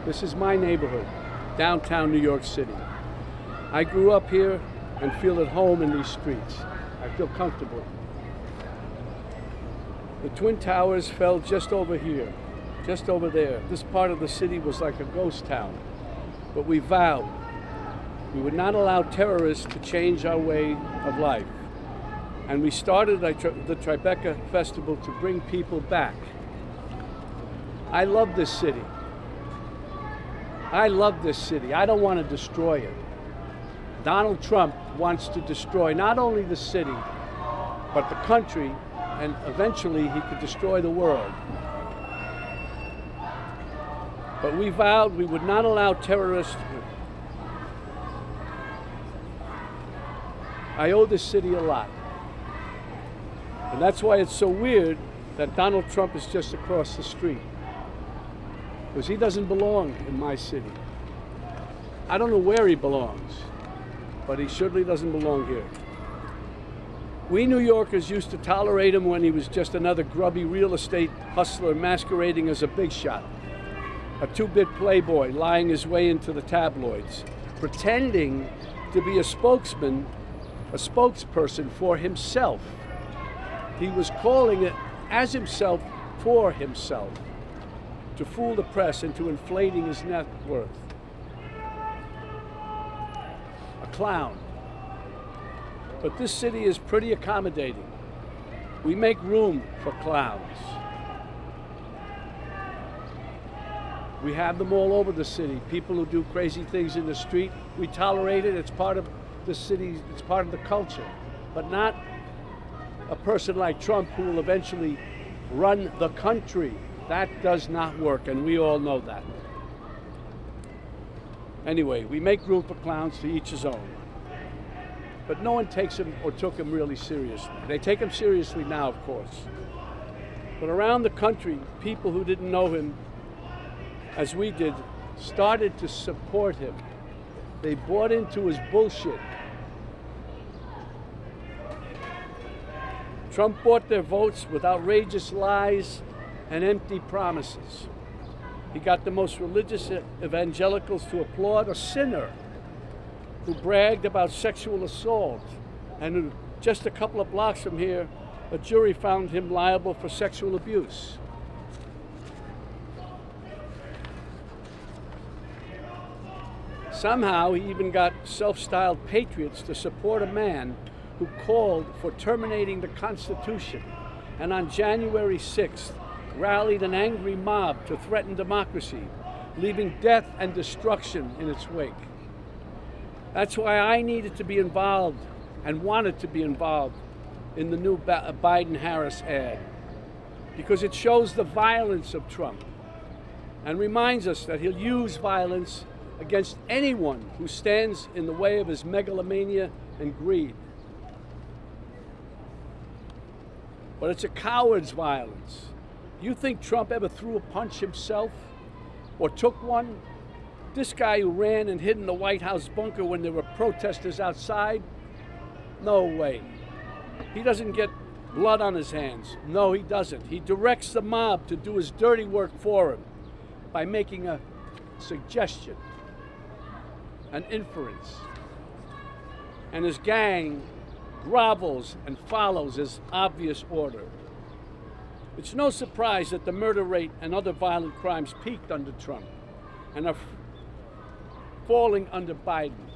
This is my neighborhood, downtown New York City. I grew up here and feel at home in these streets. I feel comfortable. The Twin Towers fell just over here, just over there. This part of the city was like a ghost town. But we vowed we would not allow terrorists to change our way of life. And we started the Tribeca Festival to bring people back. I love this city. I love this city. I don't want to destroy it. Donald Trump wants to destroy not only the city, but the country, and eventually he could destroy the world. But we vowed we would not allow terrorists. I owe this city a lot. And that's why it's so weird that Donald Trump is just across the street. Because he doesn't belong in my city. I don't know where he belongs, but he certainly doesn't belong here. We New Yorkers used to tolerate him when he was just another grubby real estate hustler masquerading as a big shot, a two-bit playboy lying his way into the tabloids, pretending to be a spokesperson for himself. He was calling it as himself for himself, to fool the press into inflating his net worth. A clown. But this city is pretty accommodating. We make room for clowns. We have them all over the city. People who do crazy things in the street, we tolerate it. It's part of the city, it's part of the culture. But not a person like Trump who will eventually run the country. That does not work, and we all know that. Anyway, we make room for clowns, to each his own. But no one takes him or took him really seriously. They take him seriously now, of course. But around the country, people who didn't know him as we did started to support him. They bought into his bullshit. Trump bought their votes with outrageous lies and empty promises. He got the most religious evangelicals to applaud a sinner who bragged about sexual assault, and who, just a couple of blocks from here, a jury found him liable for sexual abuse. Somehow he even got self-styled patriots to support a man who called for terminating the Constitution, and on January 6th, rallied an angry mob to threaten democracy, leaving death and destruction in its wake. That's why I needed to be involved and wanted to be involved in the new Biden-Harris ad, because it shows the violence of Trump and reminds us that he'll use violence against anyone who stands in the way of his megalomania and greed. But it's a coward's violence. You think Trump ever threw a punch himself or took one? This guy who ran and hid in the White House bunker when there were protesters outside? No way. He doesn't get blood on his hands. No, he doesn't. He directs the mob to do his dirty work for him by making a suggestion, an inference. And his gang grovels and follows his obvious order. It's no surprise that the murder rate and other violent crimes peaked under Trump and are falling under Biden.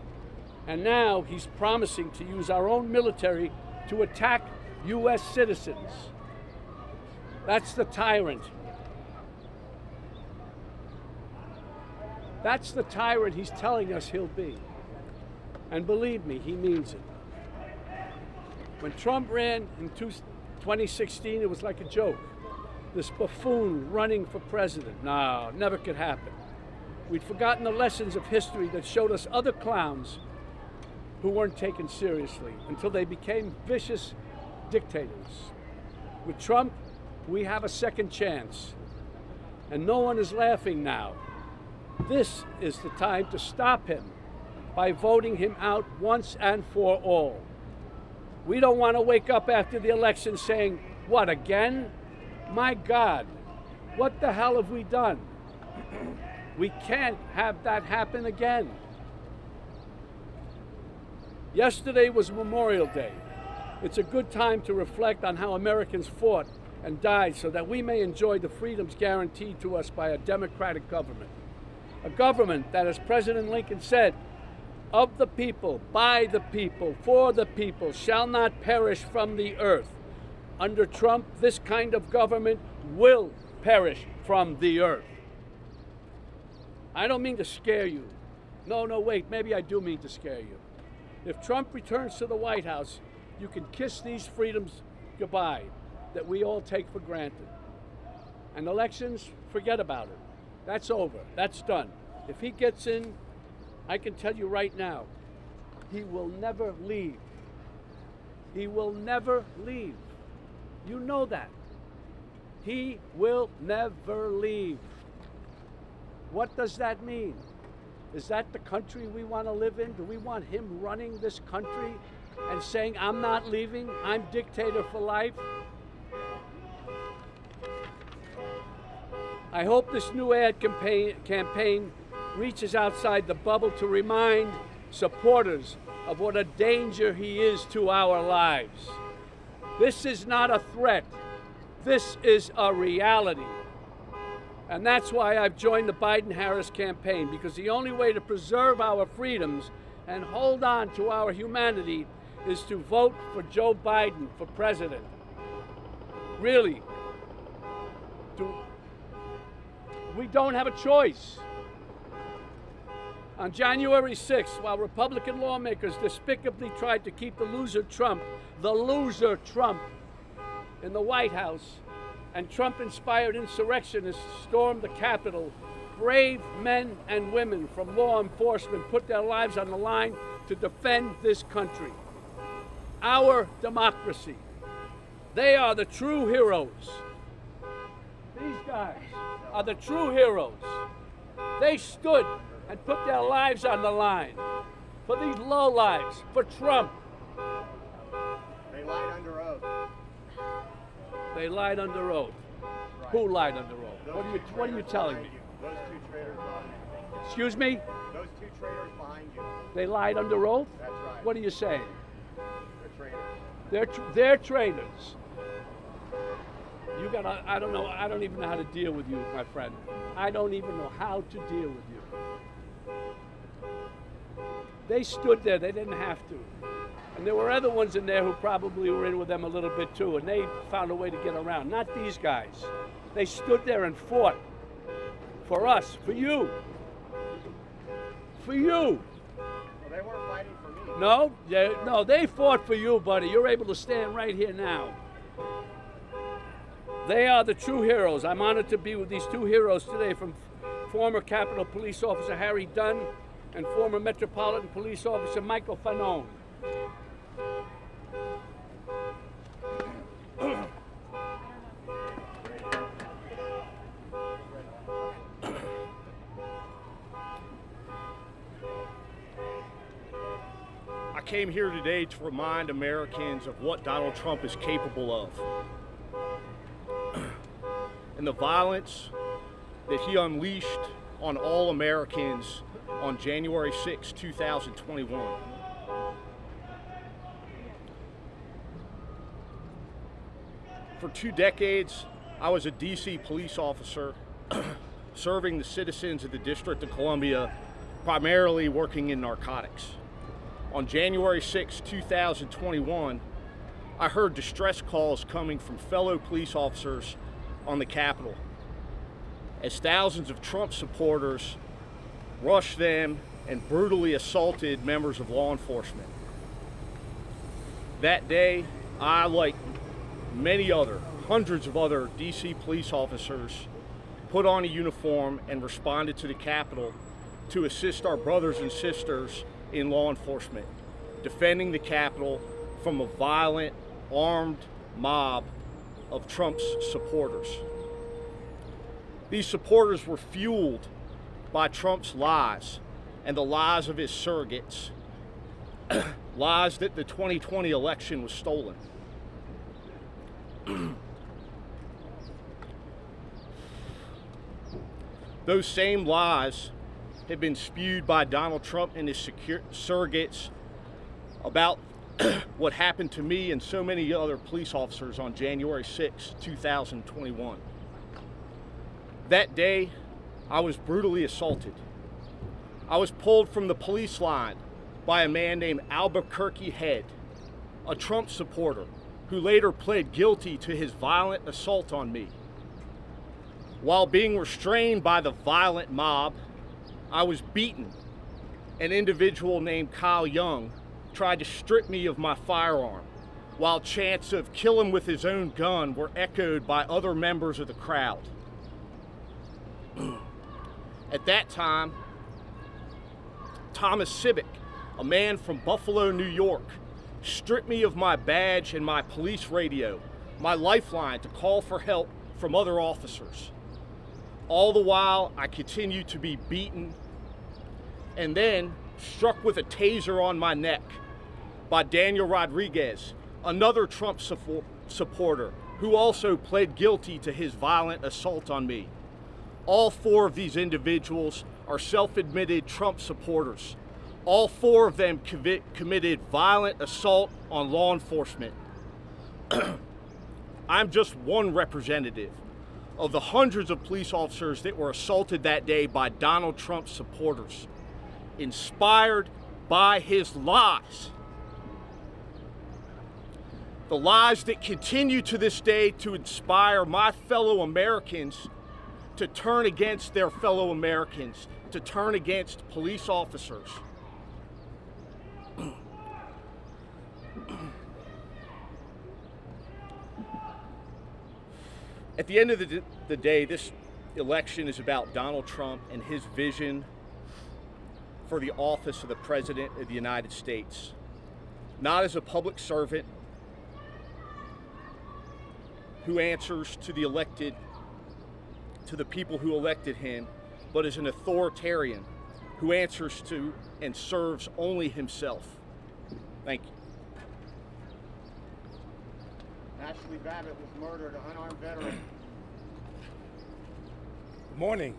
And now he's promising to use our own military to attack U.S. citizens. That's the tyrant. That's the tyrant he's telling us he'll be. And believe me, he means it. When Trump ran in 2016, it was like a joke. This buffoon running for president. No, never could happen. We'd forgotten the lessons of history that showed us other clowns who weren't taken seriously until they became vicious dictators. With Trump, we have a second chance. And no one is laughing now. This is the time to stop him by voting him out once and for all. We don't want to wake up after the election saying, what, again? My God, what the hell have we done? We can't have that happen again. Yesterday was Memorial Day. It's a good time to reflect on how Americans fought and died so that we may enjoy the freedoms guaranteed to us by a democratic government. A government that, as President Lincoln said, of the people, by the people, for the people, shall not perish from the earth. Under Trump, this kind of government will perish from the earth. I don't mean to scare you. No, wait, maybe I do mean to scare you. If Trump returns to the White House, you can kiss these freedoms goodbye that we all take for granted. And elections, forget about it. That's over. That's done. If he gets in, I can tell you right now, he will never leave. He will never leave. You know that. He will never leave. What does that mean? Is that the country we want to live in? Do we want him running this country and saying, I'm not leaving, I'm dictator for life? I hope this new ad campaign reaches outside the bubble to remind supporters of what a danger he is to our lives. This is not a threat. This is a reality. And that's why I've joined the Biden-Harris campaign, because the only way to preserve our freedoms and hold on to our humanity is to vote for Joe Biden for president. Really. We don't have a choice. On January 6th, while Republican lawmakers despicably tried to keep the loser Trump, in the White House, and Trump-inspired insurrectionists stormed the Capitol, brave men and women from law enforcement put their lives on the line to defend this country. Our democracy. They are the true heroes. These guys are the true heroes. They stood and put their lives on the line for these lowlives, for Trump. They lied under oath. They lied under oath. Right. Who lied under oath? What are you telling me? Those two traitors behind you. Excuse me? Those two traitors behind you. They lied under oath? That's right. What are you saying? They're traitors. They're traitors. You gotta, I don't even know how to deal with you, my friend. I don't even know how to deal with you. They stood there, they didn't have to. And there were other ones in there who probably were in with them a little bit too, and they found a way to get around. Not these guys. They stood there and fought for us, for you. For you. Well, they weren't fighting for me. No, they fought for you, buddy. You're able to stand right here now. They are the true heroes. I'm honored to be with these two heroes today, from former Capitol Police Officer Harry Dunn and former Metropolitan Police Officer Michael Fanone. I came here today to remind Americans of what Donald Trump is capable of, and the violence that he unleashed on all Americans on January 6, 2021. For 2 decades, I was a DC police officer serving the citizens of the District of Columbia, primarily working in narcotics. On January 6, 2021, I heard distress calls coming from fellow police officers on the Capitol, as thousands of Trump supporters rushed them and brutally assaulted members of law enforcement. That day, I, like many hundreds of other DC police officers, put on a uniform and responded to the Capitol to assist our brothers and sisters in law enforcement, defending the Capitol from a violent, armed mob of Trump's supporters. These supporters were fueled by Trump's lies and the lies of his surrogates, lies that the 2020 election was stolen. Those same lies have been spewed by Donald Trump and his surrogates about what happened to me and so many other police officers on January 6, 2021. That day, I was brutally assaulted. I was pulled from the police line by a man named Albuquerque Head, a Trump supporter who later pled guilty to his violent assault on me. While being restrained by the violent mob, I was beaten. An individual named Kyle Young tried to strip me of my firearm, while chants of kill him with his own gun were echoed by other members of the crowd. At that time, Thomas Civic, a man from Buffalo, New York, stripped me of my badge and my police radio, my lifeline to call for help from other officers. All the while, I continued to be beaten and then struck with a taser on my neck by Daniel Rodriguez, another Trump supporter who also pled guilty to his violent assault on me. All four of these individuals are self-admitted Trump supporters. All four of them committed violent assault on law enforcement. I'm just one representative of the hundreds of police officers that were assaulted that day by Donald Trump supporters, inspired by his lies. The lies that continue to this day to inspire my fellow Americans to turn against their fellow Americans, to turn against police officers. At the end of the day, this election is about Donald Trump and his vision for the office of the President of the United States. Not as a public servant who answers to the people who elected him, but as an authoritarian who answers to and serves only himself. Thank you. Ashley Babbitt was murdered, an unarmed veteran. Good morning.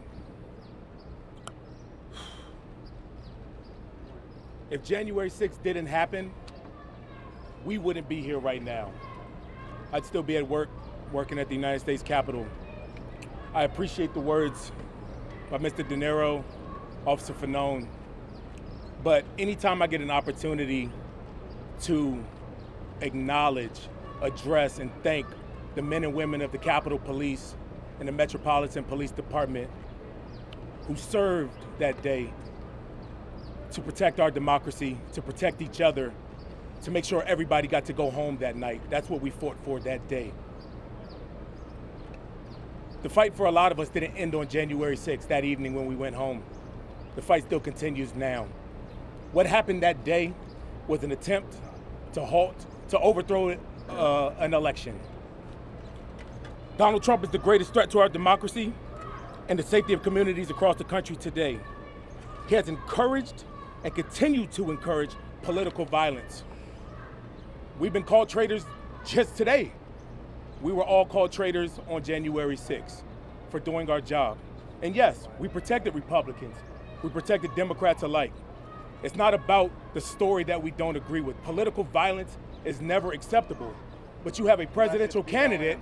If January 6th didn't happen, we wouldn't be here right now. I'd still be at work, working at the United States Capitol. I appreciate the words by Mr. Niro, Officer Fanone, but anytime I get an opportunity to acknowledge, address, and thank the men and women of the Capitol Police and the Metropolitan Police Department who served that day to protect our democracy, to protect each other, to make sure everybody got to go home that night. That's what we fought for that day. The fight for a lot of us didn't end on January 6th, that evening when we went home. The fight still continues now. What happened that day was an attempt to overthrow an election. Donald Trump is the greatest threat to our democracy and the safety of communities across the country today. He has encouraged and continued to encourage political violence. We've been called traitors just today. We were all called traitors on January 6th for doing our job. And yes, we protected Republicans. We protected Democrats alike. It's not about the story that we don't agree with. Political violence is never acceptable. But you have a presidential candidate,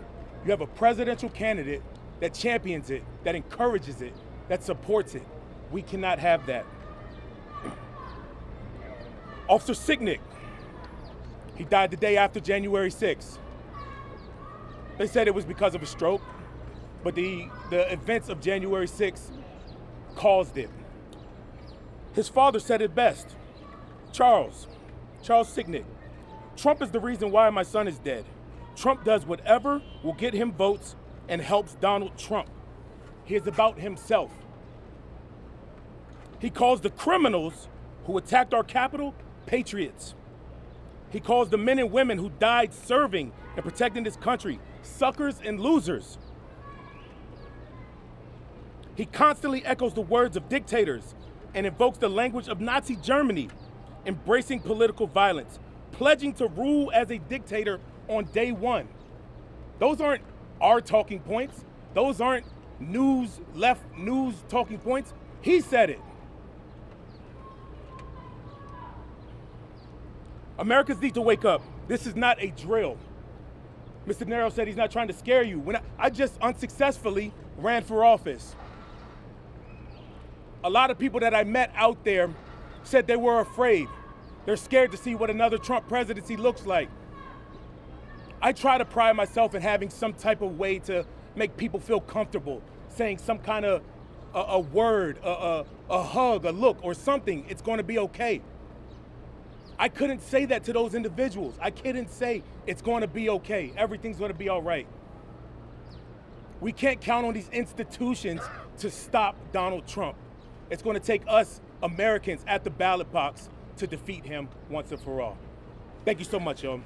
that champions it, that encourages it, that supports it. We cannot have that. Officer Sicknick, he died the day after January 6th. They said it was because of a stroke, but the events of January 6th caused it. His father said it best. Charles Sicknick, Trump is the reason why my son is dead. Trump does whatever will get him votes and helps Donald Trump. He is about himself. He calls the criminals who attacked our Capitol patriots. He calls the men and women who died serving and protecting this country suckers and losers. He constantly echoes the words of dictators and invokes the language of Nazi Germany, embracing political violence, pledging to rule as a dictator on day one. Those aren't our talking points. Those aren't left news talking points. He said it. Americans need to wake up. This is not a drill. Mr. Niro said he's not trying to scare you. When I just unsuccessfully ran for office. A lot of people that I met out there said they were afraid. They're scared to see what another Trump presidency looks like. I try to pride myself in having some type of way to make people feel comfortable, saying some kind of a word, a hug, a look, or something. It's going to be okay. I couldn't say that to those individuals. I couldn't say it's going to be okay. Everything's going to be all right. We can't count on these institutions to stop Donald Trump. It's going to take us Americans at the ballot box to defeat him once and for all. Thank you so much, y'all.